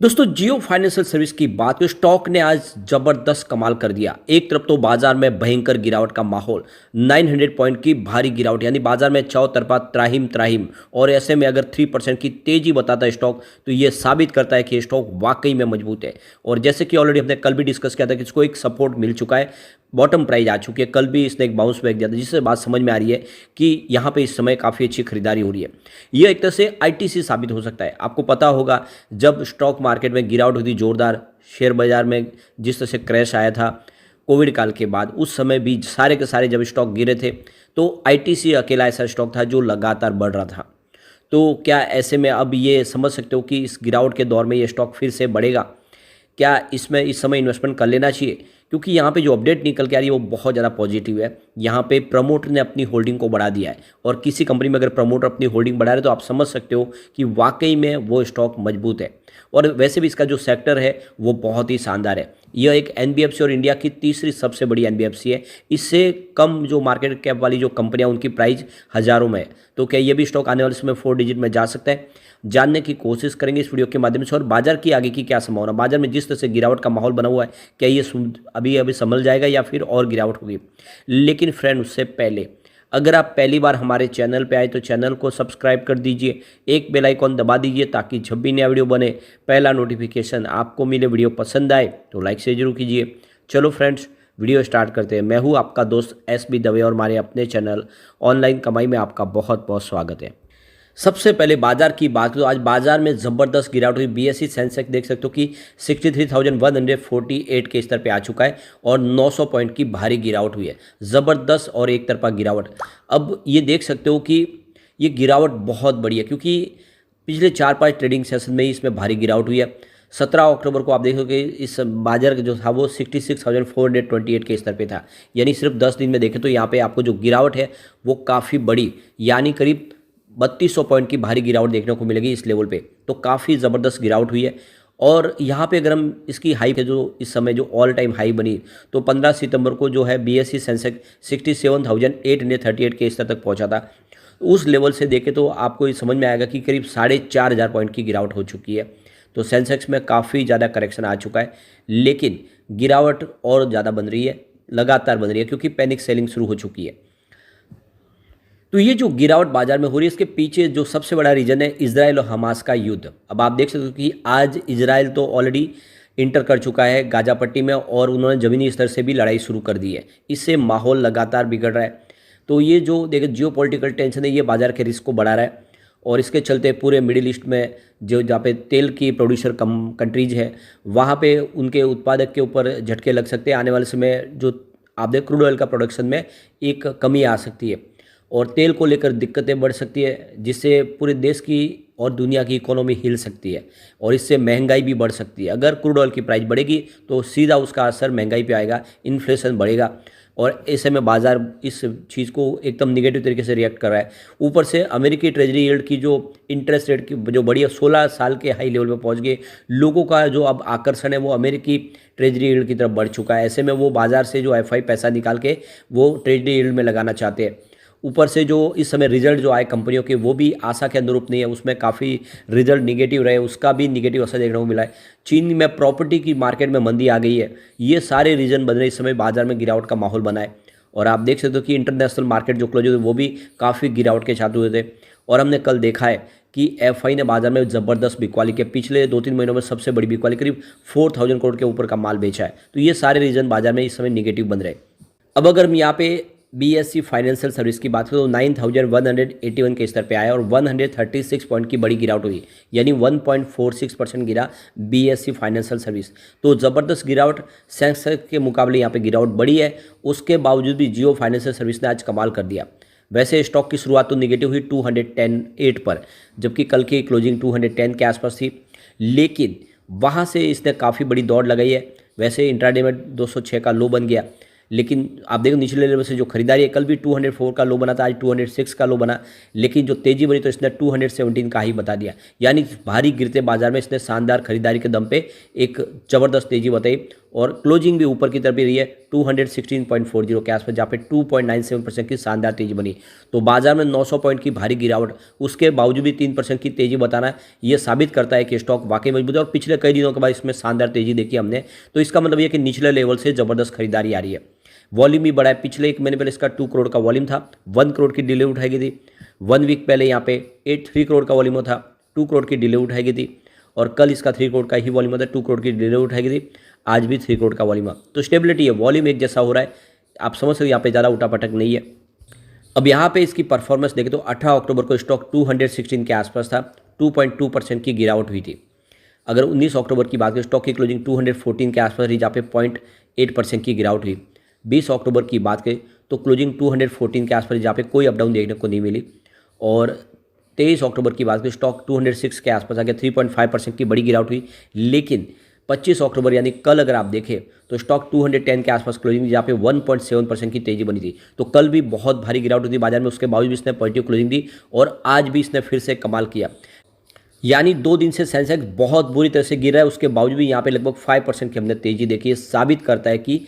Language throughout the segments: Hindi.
दोस्तों जियो फाइनेंशियल सर्विस की बात करें, स्टॉक ने आज जबरदस्त कमाल कर दिया। एक तरफ तो बाजार में भयंकर गिरावट का माहौल, 900 पॉइंट की भारी गिरावट, यानी बाजार में चौतरफा त्राहिम त्राहिम। और ऐसे में अगर 3% की तेजी बताता है स्टॉक, तो ये साबित करता है कि स्टॉक वाकई में मजबूत है। और जैसे कि ऑलरेडी हमने कल भी डिस्कस किया था कि इसको एक सपोर्ट मिल चुका है, बॉटम प्राइस आ चुकी है। कल भी इसने एक बाउंस बैक दिया था, जिससे बात समझ में आ रही है कि यहाँ पे इस समय काफ़ी अच्छी खरीदारी हो रही है। यह एक तरह से आईटीसी साबित हो सकता है। आपको पता होगा, जब स्टॉक मार्केट में गिरावट हुई थी जोरदार, शेयर बाजार में जिस तरह से क्रैश आया था कोविड काल के बाद, उस समय भी सारे के सारे जब स्टॉक गिरे थे, तो आईटीसी अकेला ऐसा स्टॉक था जो लगातार बढ़ रहा था। तो क्या ऐसे में अब ये समझ सकते हो कि इस गिरावट के दौर में ये स्टॉक फिर से बढ़ेगा? क्या इसमें इस समय इन्वेस्टमेंट कर लेना चाहिए? क्योंकि यहाँ पे जो अपडेट निकल के आ रही है वो बहुत ज़्यादा पॉजिटिव है। यहाँ पे प्रमोटर ने अपनी होल्डिंग को बढ़ा दिया है, और किसी कंपनी में अगर प्रमोटर अपनी होल्डिंग बढ़ा रहे तो आप समझ सकते हो कि वाकई में वो स्टॉक मजबूत है। और वैसे भी इसका जो सेक्टर है वो बहुत ही शानदार है। यह एक एनबीएफसी और इंडिया की तीसरी सबसे बड़ी एनबीएफसी है। इससे कम जो मार्केट कैप वाली जो कंपनियां, उनकी प्राइस हज़ारों में है। तो क्या ये भी स्टॉक आने वाले समय 4 डिजिट में जा सकता है? जानने की कोशिश करेंगे इस वीडियो के माध्यम से। और बाजार की आगे की क्या संभावना, बाजार में जिस तरह से गिरावट का माहौल बना हुआ है, क्या ये अभी अभी संभल जाएगा या फिर और गिरावट होगी? लेकिन फ्रेंड, उससे पहले अगर आप पहली बार हमारे चैनल पे आए तो चैनल को सब्सक्राइब कर दीजिए, एक बेल आइकॉन दबा दीजिए, ताकि जब भी नया वीडियो बने पहला नोटिफिकेशन आपको मिले। वीडियो पसंद आए तो लाइक से जरूर कीजिए। चलो फ्रेंड्स, वीडियो स्टार्ट करते हैं। मैं हूँ आपका दोस्त एस बी दवे, और हमारे अपने चैनल ऑनलाइन कमाई में आपका बहुत बहुत स्वागत है। सबसे पहले बाजार की बात करें तो आज बाजार में ज़बरदस्त गिरावट हुई। बीएसई सेंसेक्स देख सकते हो कि 63,148 के स्तर पे आ चुका है, और 900 पॉइंट की भारी गिरावट हुई है। ज़बरदस्त और एक तरफा गिरावट। अब ये देख सकते हो कि ये गिरावट बहुत बड़ी है, क्योंकि पिछले 4-5 ट्रेडिंग सेशन में ही इसमें भारी गिरावट हुई है। 17 अक्टूबर को आप देखोगे इस बाजार का जो था वो 66,428 के स्तर पे था। यानी सिर्फ 10 दिन में देखें तो यहाँ पे आपको जो गिरावट है वो काफ़ी बड़ी, यानी करीब 3200 पॉइंट की भारी गिरावट देखने को मिलेगी इस लेवल पे। तो काफ़ी ज़बरदस्त गिरावट हुई है। और यहाँ पे अगर हम इसकी हाई है जो इस समय जो ऑल टाइम हाई बनी, तो 15 सितंबर को जो है बीएसई सेंसेक्स 67,838 के स्तर तक पहुँचा था। उस लेवल से देखें तो आपको ये समझ में आएगा कि करीब 4,500 पॉइंट की गिरावट हो चुकी है। तो सेंसेक्स में काफ़ी ज़्यादा करेक्शन आ चुका है, लेकिन गिरावट और ज़्यादा बन रही है, लगातार बन रही है, क्योंकि पैनिक सेलिंग शुरू हो चुकी है। तो ये जो गिरावट बाजार में हो रही है, इसके पीछे जो सबसे बड़ा रीजन है इजराइल और हमास का युद्ध। अब आप देख सकते हो कि आज इजराइल तो ऑलरेडी इंटर कर चुका है गाजा पट्टी में, और उन्होंने ज़मीनी स्तर से भी लड़ाई शुरू कर दी है। इससे माहौल लगातार बिगड़ रहा है। तो ये जो देखिए जियो पॉलिटिकल टेंशन है, ये बाजार के रिस्क को बढ़ा रहा है। और इसके चलते पूरे मिडिल ईस्ट में जो जहाँ पे तेल की प्रोड्यूसर कंट्रीज है, वहाँ पे उनके उत्पादक के ऊपर झटके लग सकते हैं। आने वाले समय जो आप देख क्रूड ऑयल का प्रोडक्शन में एक कमी आ सकती है, और तेल को लेकर दिक्कतें बढ़ सकती है, जिससे पूरे देश की और दुनिया की इकोनॉमी हिल सकती है, और इससे महंगाई भी बढ़ सकती है। अगर क्रूड ऑयल की प्राइस बढ़ेगी तो सीधा उसका असर महंगाई पे आएगा, इन्फ्लेशन बढ़ेगा। और ऐसे में बाजार इस चीज़ को एकदम निगेटिव तरीके से रिएक्ट कर रहा है। ऊपर से अमेरिकी ट्रेजरी यील्ड की जो इंटरेस्ट रेट की जो बढ़ी है, 16 साल के हाई लेवल पे पहुंच गए। लोगों का जो अब आकर्षण है वो अमेरिकी ट्रेजरी यील्ड की तरफ बढ़ चुका है। ऐसे में वो बाजार से जो एफआई पैसा निकाल के वो ट्रेजरी यील्ड में लगाना चाहते हैं। ऊपर से जो इस समय रिजल्ट जो आए कंपनियों के, वो भी आशा के अनुरूप नहीं है, उसमें काफ़ी रिजल्ट निगेटिव रहे, उसका भी निगेटिव असर देखने को मिला है। चीन में प्रॉपर्टी की मार्केट में मंदी आ गई है। ये सारे रीजन बन रहे इस समय बाजार में गिरावट का माहौल बना है। और आप देख सकते हो कि इंटरनेशनल मार्केट जो क्लोज हुए वो भी काफ़ी गिरावट के छाते हुए थे। और हमने कल देखा है कि एफआई ने बाजार में ज़बरदस्त बिकवाली के पिछले 2-3 महीनों में सबसे बड़ी बिकवाली करीब 4000 करोड़ के ऊपर का माल बेचा है। तो ये सारे रीजन बाजार में इस समय निगेटिव बन रहे। अब अगर हम यहाँ पे बीएसई फाइनेंशियल सर्विस की बात करें तो 9181 के स्तर पे आया, और 136 पॉइंट की बड़ी गिरावट हुई, यानी 1.46% गिरा बीएसई फाइनेंशियल सर्विस। तो ज़बरदस्त गिरावट, सेंसेक्स के मुकाबले यहाँ पे गिरावट बड़ी है। उसके बावजूद भी जियो फाइनेंशियल सर्विस ने आज कमाल कर दिया। वैसे स्टॉक की शुरुआत तो निगेटिव हुई 210 पर, जबकि कल की क्लोजिंग 210 के आसपास थी, लेकिन वहाँ से इसने काफ़ी बड़ी दौड़ लगाई है। वैसे इंट्राडे में 206 का लो बन गया, लेकिन आप देखो निचले लेवल से जो खरीदारी है, कल भी 204 का लो बना था, आज 206 का लो बना, लेकिन जो तेजी बनी तो इसने 217 का ही बता दिया। यानी भारी गिरते बाजार में इसने शानदार खरीदारी के दम पे एक ज़बरदस्त तेजी बताई, और क्लोजिंग भी ऊपर की तरफ ही रही है 216.40 के आसपास, जहाँ पे 2.97% की शानदार तेजी बनी। तो बाजार में 900 पॉइंट की भारी गिरावट, उसके बावजूद भी 3% की तेजी बताना ये साबित करता है कि स्टॉक वाकई मजबूत है। और पिछले कई दिनों के बाद इसमें शानदार तेजी देखी हमने, तो इसका मतलब ये कि निचले लेवल से ज़बरदस्त खरीदारी आ रही है। वॉल्यूम भी बढ़ा है, पिछले एक महीने पहले इसका 2 करोड़ का वॉल्यूम था, 1 करोड़ की डिले उठाई गई थी। 1 वीक पहले यहाँ पे 3 करोड़ का वॉल्यूम था, 2 करोड़ की डिले उठाई गई थी। और कल इसका 3 करोड़ का ही वॉल्यूम था, 2 करोड़ की डिले उठाई गई थी। आज भी 3 करोड़ का वॉल्यूम है, तो स्टेबिलिटी है, वॉल्यूम एक जैसा हो रहा है। आप समझ सकते हो यहाँ पे ज़्यादा उठापटक नहीं है। अब यहाँ पे इसकी परफॉर्मेंस देखें तो 18 अक्टूबर को स्टॉक 216 के आसपास था, 2.2% की गिरावट हुई थी। अगर 19 अक्टूबर की बात करें, स्टॉक की क्लोजिंग 214 के आसपास रही, जहाँ पे 0.8% की गिरावट हुई। 20 अक्टूबर की बात करें तो क्लोजिंग 214 के आसपास, जहाँ पे कोई अपडाउन देखने को नहीं मिली। और 23 अक्टूबर की बात करें, स्टॉक 206 के आसपास आ गया, 3.5% की बड़ी गिरावट हुई। लेकिन 25 अक्टूबर यानी कल अगर आप देखें तो स्टॉक 210 के आसपास क्लोजिंग, जहाँ पे 1.7% की तेजी बनी थी। तो कल भी बहुत भारी गिरावट हुई थी बाजार में, उसके बावजूद भी इसने पॉजिटिव क्लोजिंग दी और आज भी इसने फिर से कमाल किया। यानी 2 दिन से सेंसेक्स बहुत बुरी तरह से गिर रहा है, उसके बावजूद भी यहाँ पे लगभग 5% की हमने तेजी देखी है। साबित करता है कि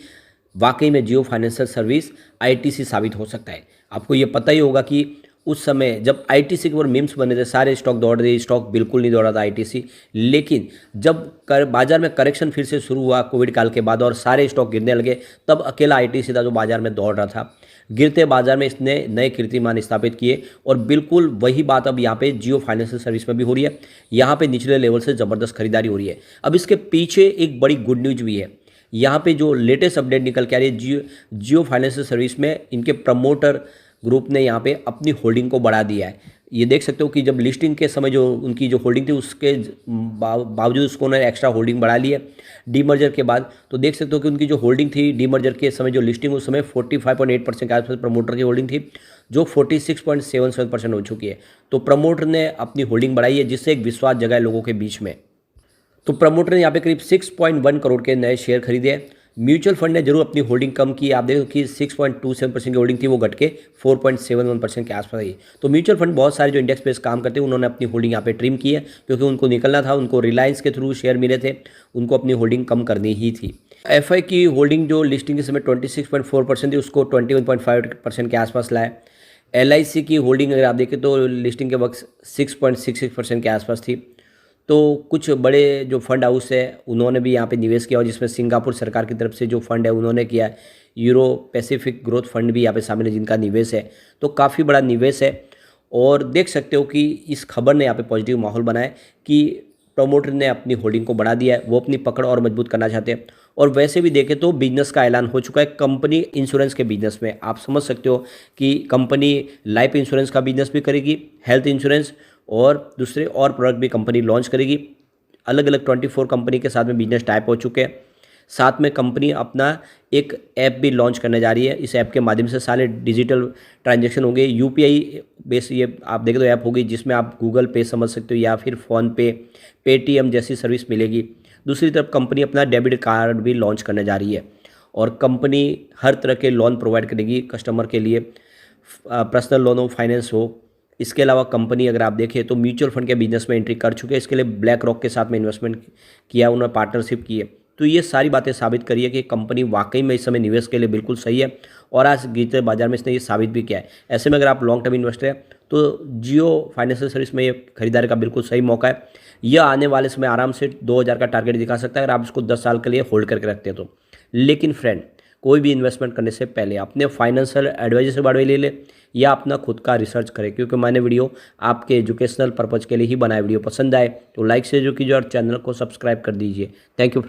वाकई में जियो फाइनेंशियल सर्विस आईटीसी साबित हो सकता है। आपको ये पता ही होगा कि उस समय जब आईटीसी के ऊपर मीम्स बने थे, सारे स्टॉक दौड़ रहे, स्टॉक बिल्कुल नहीं दौड़ा था आईटीसी। लेकिन जब बाजार में करेक्शन फिर से शुरू हुआ कोविड काल के बाद और सारे स्टॉक गिरने लगे, तब अकेला आईटीसी था जो बाजार में दौड़ रहा था। गिरते बाजार में इसने नए कीर्तिमान स्थापित किए और बिल्कुल वही बात अब यहाँ पे जियो फाइनेंशियल सर्विस में भी हो रही है। यहाँ पे निचले लेवल से ज़बरदस्त खरीदारी हो रही है। अब इसके पीछे एक बड़ी गुड न्यूज भी है। यहाँ पे जो लेटेस्ट अपडेट निकल के आ रही है, जियो फाइनेंशियल सर्विस में इनके प्रमोटर ग्रुप ने यहाँ पे अपनी होल्डिंग को बढ़ा दिया है। ये देख सकते हो कि जब लिस्टिंग के समय जो उनकी जो होल्डिंग थी उसके बावजूद उसको उन्होंने एक्स्ट्रा होल्डिंग बढ़ा ली है डीमर्जर के बाद। तो देख सकते हो कि उनकी जो होल्डिंग थी डीमर्जर के समय, जो लिस्टिंग उस समय 45.8% के आसपास प्रमोटर की होल्डिंग थी, जो 46.77% हो चुकी है। तो प्रमोटर ने अपनी होल्डिंग बढ़ाई है, जिससे एक विश्वास जगा है लोगों के बीच में। तो प्रमोटर ने यहाँ पे करीब 6.1 करोड़ के नए शेयर खरीदे हैं। म्यूचुअल फंड ने जरूर अपनी होल्डिंग कम की, आप देखो कि 6.27% की होल्डिंग थी, वो घट के 4.71% के आसपास आई। तो म्यूचुअल फंड बहुत सारे जो इंडेक्स बेस्ड काम करते हैं उन्होंने अपनी होल्डिंग यहाँ पे ट्रिम की है, क्योंकि उनको निकलना था, उनको रिलायंस के थ्रू शेयर मिले थे, उनको अपनी होल्डिंग कम करनी ही थी। एफआई की होल्डिंग जो लिस्टिंग के समय 26.4% थी, उसको 21.5% के आसपास लाया। एलआईसी की होल्डिंग अगर आप देखें तो लिस्टिंग के वक्त 6.66% के आसपास थी। तो कुछ बड़े जो फंड हाउस है उन्होंने भी यहाँ पे निवेश किया, और जिसमें सिंगापुर सरकार की तरफ से जो फंड है उन्होंने किया है। यूरो पैसिफिक ग्रोथ फंड भी यहाँ पे शामिल है जिनका निवेश है, तो काफ़ी बड़ा निवेश है। और देख सकते हो कि इस खबर ने यहाँ पे पॉजिटिव माहौल बनाया कि प्रमोटर ने अपनी होल्डिंग को बढ़ा दिया है, वो अपनी पकड़ और मजबूत करना चाहते हैं। और वैसे भी देखें तो बिजनेस का ऐलान हो चुका है कंपनी इंश्योरेंस के बिजनेस में। आप समझ सकते हो कि कंपनी लाइफ इंश्योरेंस का बिजनेस भी करेगी, हेल्थ इंश्योरेंस और दूसरे और प्रोडक्ट भी कंपनी लॉन्च करेगी। अलग अलग 24 कंपनी के साथ में बिजनेस टाइप हो चुके हैं। साथ में कंपनी अपना एक ऐप भी लॉन्च करने जा रही है। इस ऐप के माध्यम से सारे डिजिटल ट्रांजैक्शन होंगे। यूपीआई बेस ये आप देखें तो ऐप होगी, जिसमें आप गूगल पे समझ सकते हो या फिर फ़ोनपे, पेटीएम जैसी सर्विस मिलेगी। दूसरी तरफ कंपनी अपना डेबिट कार्ड भी लॉन्च करने जा रही है, और कंपनी हर तरह के लोन प्रोवाइड करेगी कस्टमर के लिए, पर्सनल लोन हो, फाइनेंस हो। इसके अलावा कंपनी अगर आप देखें तो म्यूचुअल फंड के बिजनेस में एंट्री कर चुके हैं। इसके लिए ब्लैक रॉक के साथ में इन्वेस्टमेंट किया, उन्होंने पार्टनरशिप की है। तो ये सारी बातें साबित करी है कि कंपनी वाकई में इस समय निवेश के लिए बिल्कुल सही है, और आज गिरते बाजार में इसने ये साबित भी किया है। ऐसे में अगर आप लॉन्ग टर्म इन्वेस्टर हैं तो जियो फाइनेंशियल सर्विस में ये खरीदारी का बिल्कुल सही मौका है। यह आने वाले समय आराम से 2000 का टारगेट दिखा सकता है अगर आप इसको 10 साल के लिए होल्ड करके रखते हैं तो। लेकिन फ्रेंड, कोई भी इन्वेस्टमेंट करने से पहले अपने फाइनेंशियल एडवाइजर से बारे ले ले या अपना खुद का रिसर्च करें, क्योंकि मैंने वीडियो आपके एजुकेशनल पर्पज़ के लिए ही बनाया। वीडियो पसंद आए तो लाइक शेयर जो कीजिए और चैनल को सब्सक्राइब कर दीजिए। Thank you friend.